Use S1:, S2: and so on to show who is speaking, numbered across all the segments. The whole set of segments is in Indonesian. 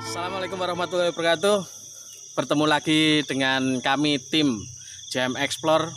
S1: Assalamualaikum warahmatullahi wabarakatuh. Bertemu lagi dengan kami tim JM Explore.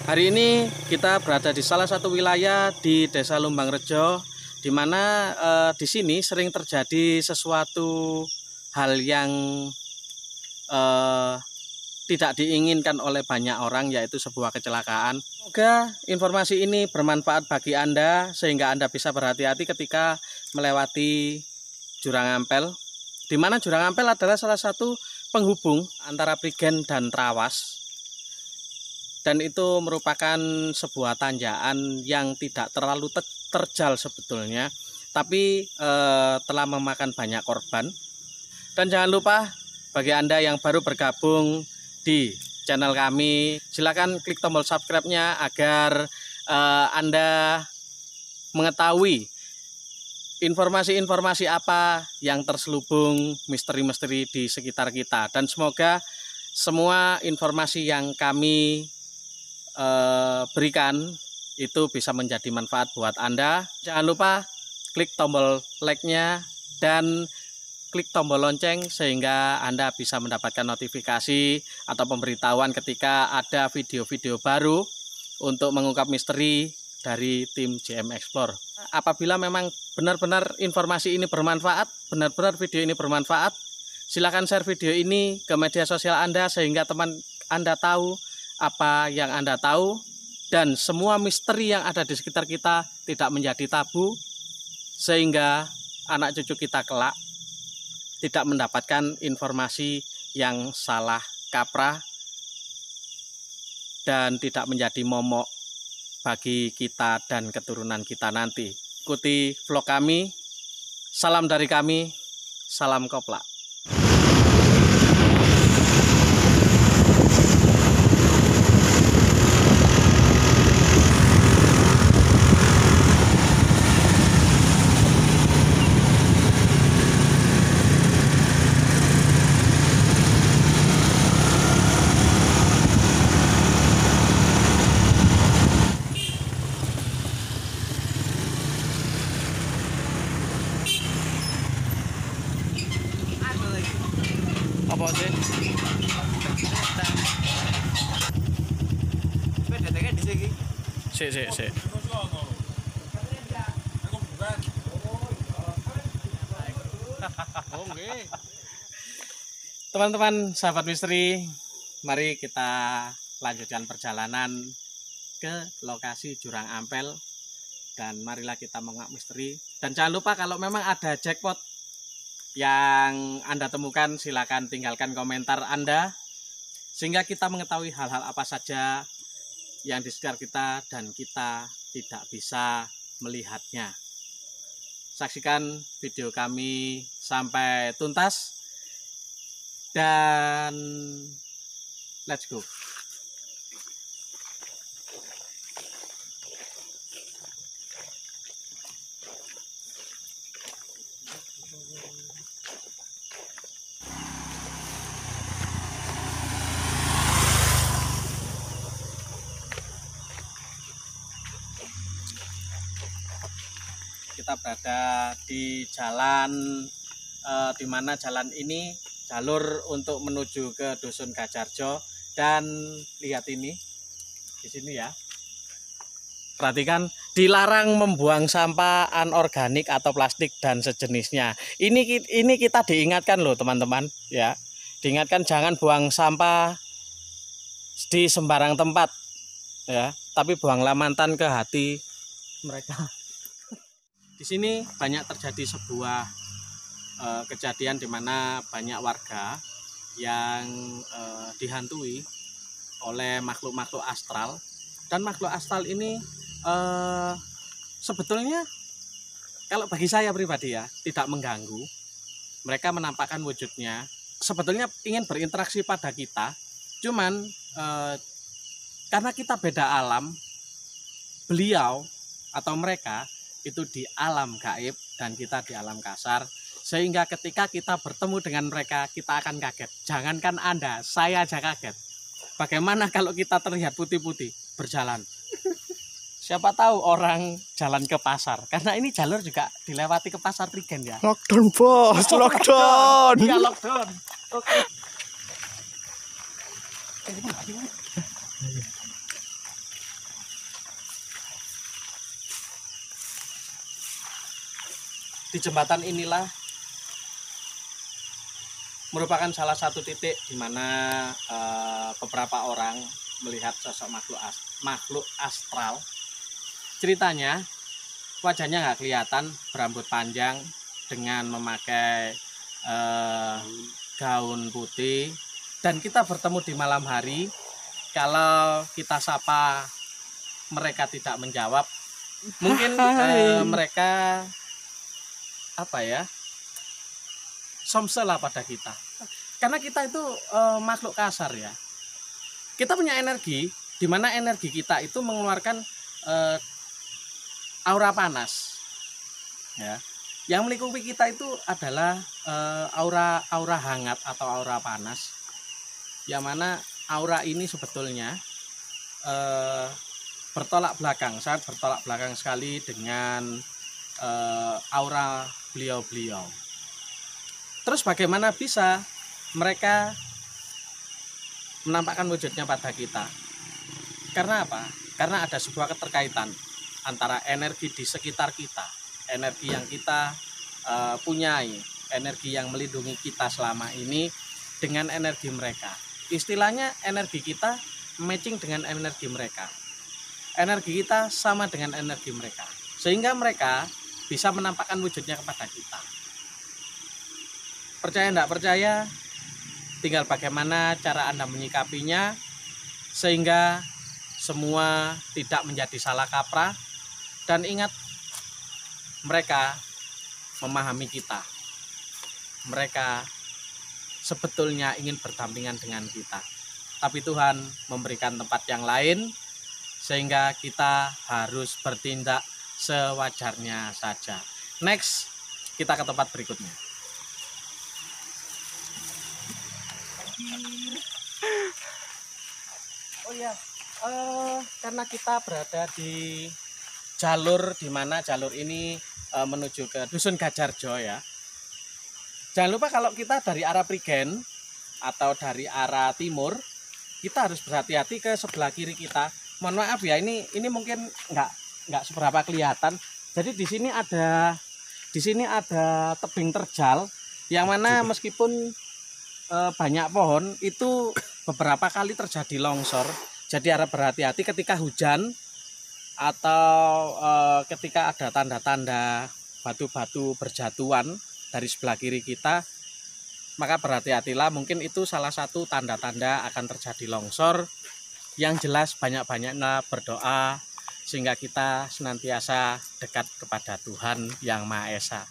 S1: Hari ini kita berada di salah satu wilayah di Desa Lumbang Rejo, di mana di sini sering terjadi sesuatu hal yang tidak diinginkan oleh banyak orang, yaitu sebuah kecelakaan. Semoga informasi ini bermanfaat bagi Anda sehingga Anda bisa berhati-hati ketika melewati Jurang Ampel, di mana Jurang Ampel adalah salah satu penghubung antara Prigen dan Trawas, dan itu merupakan sebuah tanjakan yang tidak terlalu terjal sebetulnya, tapi telah memakan banyak korban. Dan jangan lupa bagi Anda yang baru bergabung di channel kami, silakan klik tombol subscribe-nya agar Anda mengetahui informasi-informasi apa yang terselubung, misteri-misteri di sekitar kita. Dan semoga semua informasi yang kami berikan itu bisa menjadi manfaat buat Anda. Jangan lupa klik tombol like-nya dan klik tombol lonceng sehingga Anda bisa mendapatkan notifikasi atau pemberitahuan ketika ada video-video baru untuk mengungkap misteri dari tim JM Explore. Apabila memang benar-benar informasi ini bermanfaat, benar-benar video ini bermanfaat, silakan share video ini ke media sosial Anda sehingga teman Anda tahu apa yang Anda tahu, dan semua misteri yang ada di sekitar kita tidak menjadi tabu, sehingga anak cucu kita kelak tidak mendapatkan informasi yang salah kaprah dan tidak menjadi momok bagi kita dan keturunan kita nanti. Ikuti vlog kami. Salam dari kami, salam koplak. Apa sih? Sik. Teman-teman, sahabat misteri, mari kita lanjutkan perjalanan ke lokasi Jurang Ampel dan marilah kita mengungkap misteri. Dan jangan lupa kalau memang ada jackpot yang Anda temukan, silakan tinggalkan komentar Anda sehingga kita mengetahui hal-hal apa saja yang di sekitar kita dan kita tidak bisa melihatnya. Saksikan video kami sampai tuntas dan let's go. Kita berada di jalan di mana jalan ini jalur untuk menuju ke Dusun Gajarjo, dan lihat ini di sini ya. Perhatikan, dilarang membuang sampah anorganik atau plastik dan sejenisnya. Ini kita diingatkan loh teman-teman ya. Diingatkan jangan buang sampah di sembarang tempat ya, tapi buanglah mantan ke hati mereka. Di sini banyak terjadi sebuah kejadian di mana banyak warga yang dihantui oleh makhluk-makhluk astral, dan makhluk astral ini sebetulnya kalau bagi saya pribadi ya tidak mengganggu. Mereka menampakkan wujudnya, sebetulnya ingin berinteraksi pada kita, cuman karena kita beda alam, beliau atau mereka itu di alam gaib dan kita di alam kasar, sehingga ketika kita bertemu dengan mereka kita akan kaget. Jangankan Anda, saya aja kaget. Bagaimana kalau kita terlihat putih-putih berjalan? Siapa tahu orang jalan ke pasar, karena ini jalur juga dilewati ke pasar Prigen ya.
S2: Lockdown bos, lockdown.
S1: Iya lockdown. Oke. Di jembatan inilah merupakan salah satu titik di mana beberapa orang melihat sosok makhluk astral. Ceritanya wajahnya nggak kelihatan, berambut panjang dengan memakai gaun putih, dan kita bertemu di malam hari. Kalau kita sapa mereka tidak menjawab, mungkin mereka apa ya, somsel pada kita, karena kita itu makhluk kasar ya. Kita punya energi, di mana energi kita itu mengeluarkan aura panas ya. Yang melingkupi kita itu adalah aura hangat atau aura panas, yang mana aura ini sebetulnya bertolak belakang, sangat bertolak belakang sekali dengan aura beliau-beliau. Terus bagaimana bisa mereka menampakkan wujudnya pada kita? Karena apa? Karena ada sebuah keterkaitan antara energi di sekitar kita, energi yang kita punyai, energi yang melindungi kita selama ini dengan energi mereka. Istilahnya energi kita matching dengan energi mereka. Energi kita sama dengan energi mereka, sehingga mereka bisa menampakkan wujudnya kepada kita. Percaya tidak percaya, tinggal bagaimana cara Anda menyikapinya, sehingga semua tidak menjadi salah kaprah. Dan ingat, mereka memahami kita. Mereka sebetulnya ingin berdampingan dengan kita, tapi Tuhan memberikan tempat yang lain, sehingga kita harus bertindak sewajarnya saja. Next, kita ke tempat berikutnya. Oh ya, karena kita berada di jalur, di mana jalur ini menuju ke Dusun Gajarjo ya. Jangan lupa kalau kita dari arah Prigen atau dari arah timur, kita harus berhati-hati ke sebelah kiri kita. Mohon maaf ya, ini mungkin nggak seberapa kelihatan. Jadi di sini ada tebing terjal, yang mana meskipun banyak pohon, itu beberapa kali terjadi longsor. Jadi harap berhati-hati ketika hujan atau ketika ada tanda-tanda batu-batu berjatuhan dari sebelah kiri kita, maka berhati-hatilah. Mungkin itu salah satu tanda-tanda akan terjadi longsor. Yang jelas banyak-banyaknya berdoa, sehingga kita senantiasa dekat kepada Tuhan Yang Maha Esa.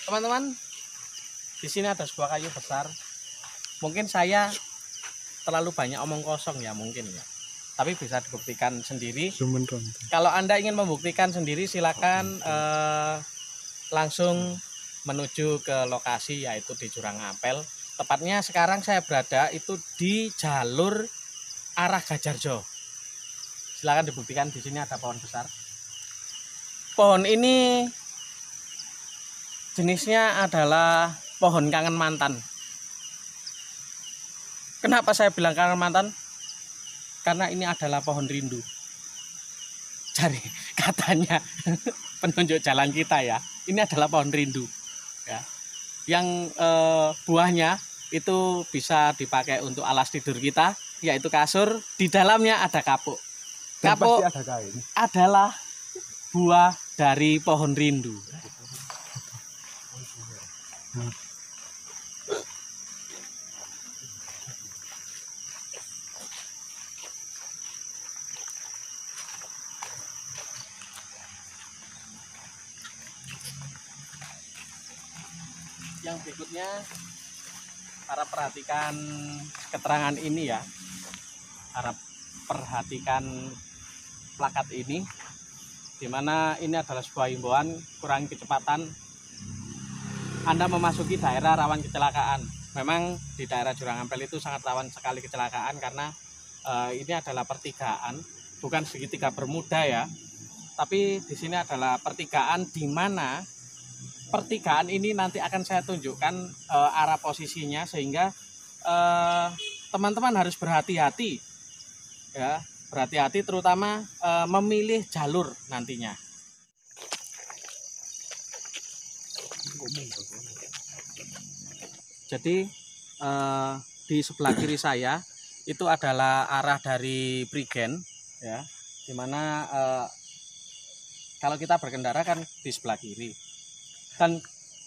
S1: Teman-teman, di sini ada sebuah kayu besar. Mungkin saya terlalu banyak omong kosong ya, mungkin ya. Tapi bisa dibuktikan sendiri. Kalau Anda ingin membuktikan sendiri, silakan langsung menuju ke lokasi, yaitu di Jurang Ampel. Tepatnya sekarang saya berada itu di jalur arah Gajarjo. Silakan dibuktikan, di sini ada pohon besar. Pohon ini jenisnya adalah pohon kangen mantan. Kenapa saya bilang kangen mantan? Karena ini adalah pohon rindu. Jadi katanya penunjuk jalan kita ya, ini adalah pohon rindu ya. Yang buahnya itu bisa dipakai untuk alas tidur kita, yaitu kasur. Di dalamnya ada kapuk. Kapuk adalah buah dari pohon rindu. Yang berikutnya, harap perhatikan keterangan ini ya. Harap perhatikan plakat ini, dimana ini adalah sebuah himbauan kurangi kecepatan. Anda memasuki daerah rawan kecelakaan. Memang di daerah Jurang Ampel itu sangat rawan sekali kecelakaan, karena Ini adalah pertigaan, bukan segitiga Bermuda ya. Tapi di sini adalah pertigaan di mana pertigaan ini nanti akan saya tunjukkan arah posisinya, sehingga teman-teman harus berhati-hati ya, berhati-hati terutama memilih jalur nantinya. Jadi di sebelah kiri saya itu adalah arah dari Prigen ya, dimana kalau kita berkendara kan di sebelah kiri, dan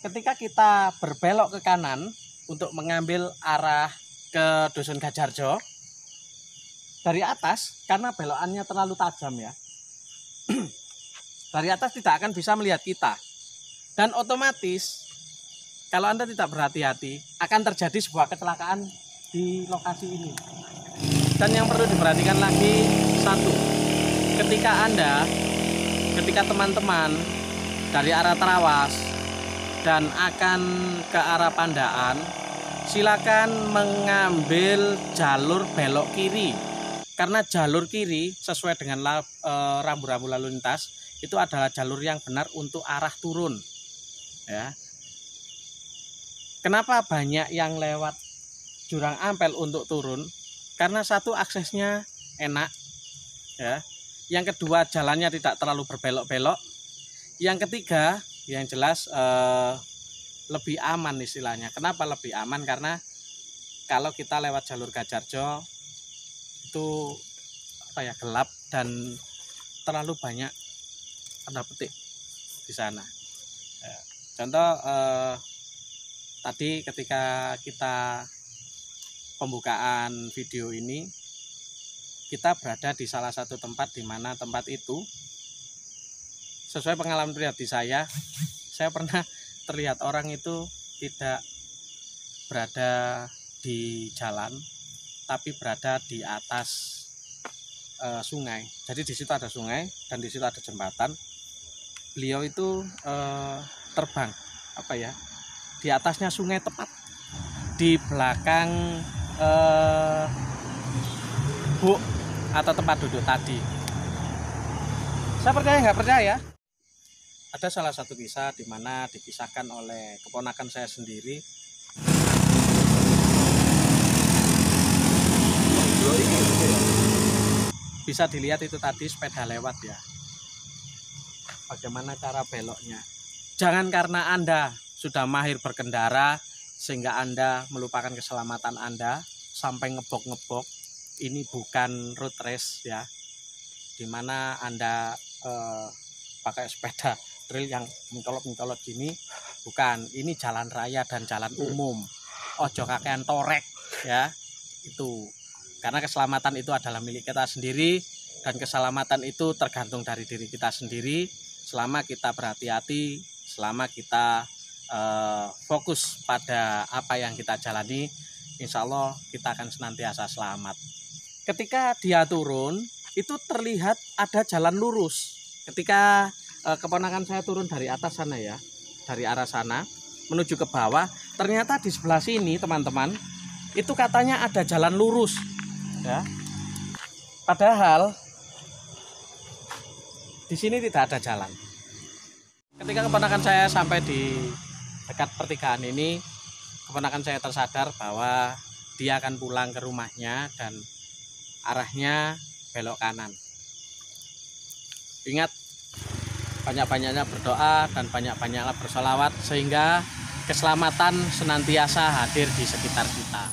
S1: ketika kita berbelok ke kanan untuk mengambil arah ke Dusun Gadjarjo dari atas, karena belokannya terlalu tajam ya, dari atas tidak akan bisa melihat kita, dan otomatis kalau Anda tidak berhati-hati akan terjadi sebuah kecelakaan di lokasi ini. Dan yang perlu diperhatikan lagi satu, ketika teman-teman dari arah Trawas dan akan ke arah Pandaan, silakan mengambil jalur belok kiri, karena jalur kiri sesuai dengan rambu-rambu lalu lintas itu adalah jalur yang benar untuk arah turun ya. Kenapa banyak yang lewat jurang Ampel untuk turun? Karena satu, aksesnya enak ya. Yang kedua, jalannya tidak terlalu berbelok-belok. Yang ketiga, yang jelas lebih aman istilahnya. Kenapa lebih aman? Karena kalau kita lewat jalur Gadjarjo itu gelap dan terlalu banyak tanda petik di sana. Contoh tadi ketika kita pembukaan video ini, kita berada di salah satu tempat di mana tempat itu sesuai pengalaman pribadi saya pernah terlihat orang itu tidak berada di jalan tapi berada di atas sungai. Jadi di situ ada sungai dan di situ ada jembatan. Beliau itu terbang di atasnya sungai, tepat di belakang buk atau tempat duduk tadi. Saya percaya nggak percaya, ada salah satu kisah di mana dikisahkan oleh keponakan saya sendiri. Bisa dilihat itu tadi sepeda lewat ya, bagaimana cara beloknya. Jangan karena Anda sudah mahir berkendara sehingga Anda melupakan keselamatan Anda sampai ngebok-ngebok. Ini bukan road race ya, dimana Anda pakai sepeda trail yang mencolot-mencolot gini. Bukan, ini jalan raya dan jalan umum. Ojo kakean torek ya, itu. Karena keselamatan itu adalah milik kita sendiri, dan keselamatan itu tergantung dari diri kita sendiri. Selama kita berhati-hati, selama kita fokus pada apa yang kita jalani, insya Allah kita akan senantiasa selamat. Ketika dia turun, itu terlihat ada jalan lurus. Ketika keponakan saya turun dari atas sana ya, dari arah sana menuju ke bawah, ternyata di sebelah sini teman-teman, itu katanya ada jalan lurus ya. Padahal di sini tidak ada jalan. Ketika keponakan saya sampai di dekat pertigaan ini, keponakan saya tersadar bahwa dia akan pulang ke rumahnya dan arahnya belok kanan. Ingat, banyak-banyaknya berdoa dan banyak-banyaknya bersolawat sehingga keselamatan senantiasa hadir di sekitar kita.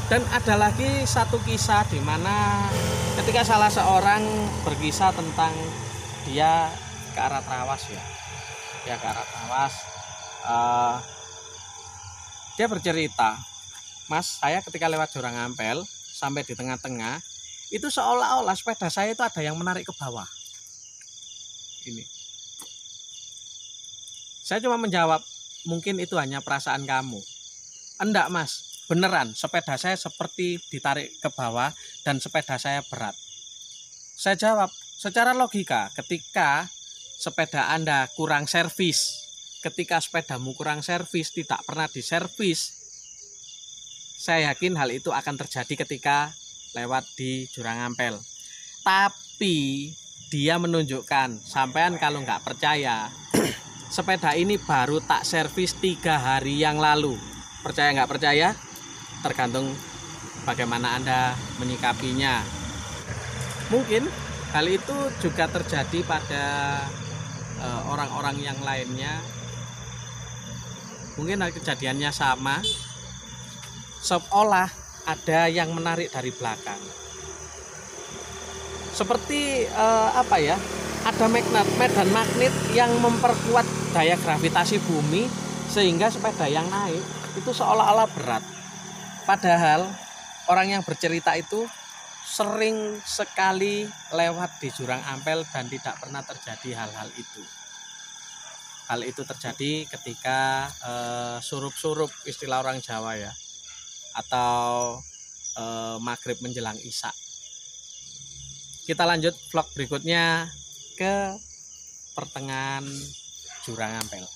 S1: Dan ada lagi satu kisah di mana ketika salah seorang berkisah tentang dia ke arah Trawas ya. Dia ke arah Trawas. Dia bercerita, "Mas, saya ketika lewat jurang Ampel sampai di tengah-tengah, itu seolah-olah sepeda saya itu ada yang menarik ke bawah." Ini. Saya cuma menjawab, "Mungkin itu hanya perasaan kamu." "Enggak, Mas, beneran sepeda saya seperti ditarik ke bawah dan sepeda saya berat." Saya jawab, "Secara logika, ketika sepeda Anda kurang servis, ketika sepedamu kurang servis, tidak pernah diservis, saya yakin hal itu akan terjadi ketika lewat di Jurang Ampel. Tapi dia menunjukkan, sampean kalau nggak percaya, sepeda ini baru tak servis 3 hari yang lalu. Percaya nggak percaya? Tergantung bagaimana Anda menyikapinya. Mungkin hal itu juga terjadi pada orang-orang yang lainnya. Mungkin kejadiannya sama, seolah ada yang menarik dari belakang. Seperti ada medan magnet yang memperkuat daya gravitasi bumi, sehingga sepeda yang naik itu seolah-olah berat. Padahal orang yang bercerita itu sering sekali lewat di Jurang Ampel dan tidak pernah terjadi hal-hal itu. Hal itu terjadi ketika surup-surup, istilah orang Jawa ya, atau maghrib menjelang isya. Kita lanjut vlog berikutnya ke pertengahan Jurang Ampel.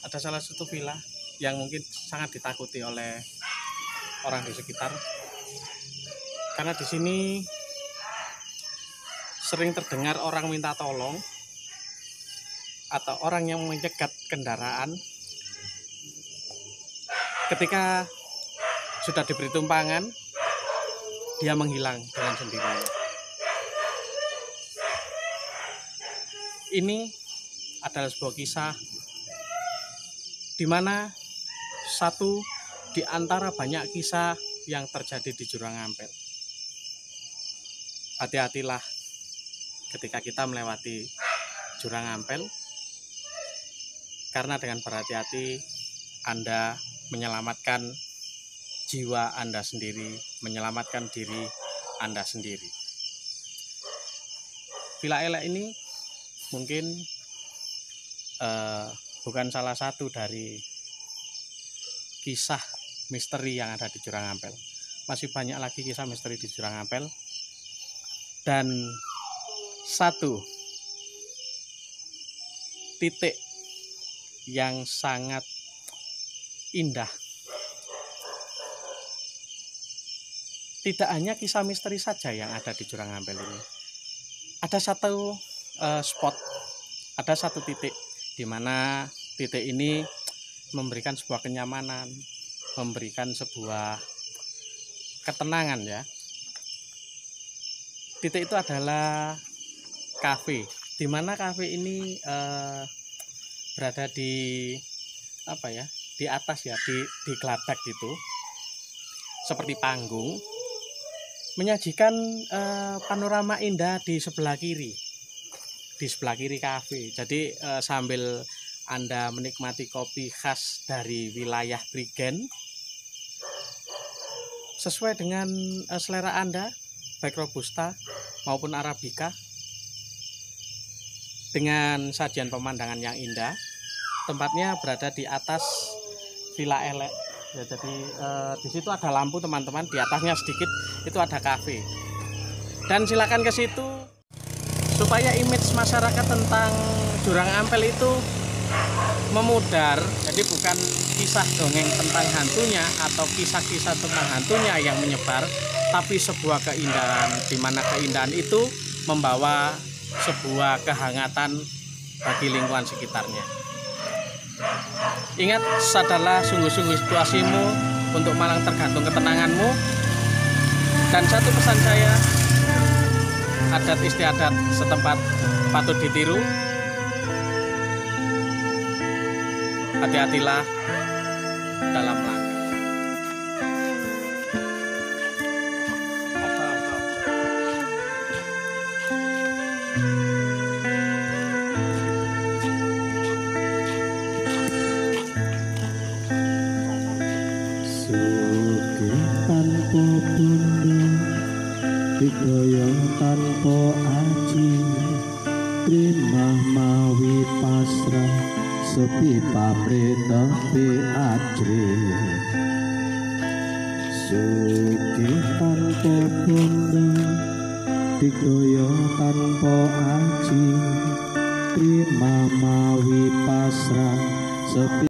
S1: Ada salah satu villa yang mungkin sangat ditakuti oleh orang di sekitar, karena di sini sering terdengar orang minta tolong atau orang yang menyegat kendaraan ketika sudah diberi tumpangan, dia menghilang dengan sendirinya. Ini adalah sebuah kisah di mana satu di antara banyak kisah yang terjadi di Jurang Ampel. Hati-hatilah ketika kita melewati Jurang Ampel, karena dengan berhati-hati Anda menyelamatkan jiwa Anda sendiri, menyelamatkan diri Anda sendiri. Villa Elek ini mungkin bukan salah satu dari kisah misteri yang ada di Jurang Ampel. Masih banyak lagi kisah misteri di Jurang Ampel. Dan satu titik yang sangat indah. Tidak hanya kisah misteri saja yang ada di Jurang Ampel ini. Ada satu spot, ada satu titik di mana titik ini memberikan sebuah kenyamanan, memberikan sebuah ketenangan ya. Titik itu adalah kafe, di mana kafe ini berada di di atas ya, di geladak gitu, seperti panggung, menyajikan panorama indah di sebelah kiri kafe. Jadi sambil Anda menikmati kopi khas dari wilayah Prigen sesuai dengan selera Anda, baik Robusta maupun Arabica, dengan sajian pemandangan yang indah. Tempatnya berada di atas Villa Elek ya, jadi di situ ada lampu teman-teman, di atasnya sedikit itu ada kafe. Dan silakan ke situ supaya image masyarakat tentang Jurang Ampel itu memudar. Jadi bukan kisah dongeng tentang hantunya atau kisah-kisah tentang hantunya yang menyebar, tapi sebuah keindahan, di mana keindahan itu membawa sebuah kehangatan bagi lingkungan sekitarnya. Ingat, sadarlah sungguh-sungguh situasimu, untuk malang tergantung ketenanganmu. Dan satu pesan saya, adat istiadat setempat patut ditiru. Hati-hatilah dalam langkah.
S3: Digoyong tanpa aji, Terima mawi pasrah sepi papreta pe ajre sugih tanpa bondo digoyo tanpa aji terima mawi pasrah sepi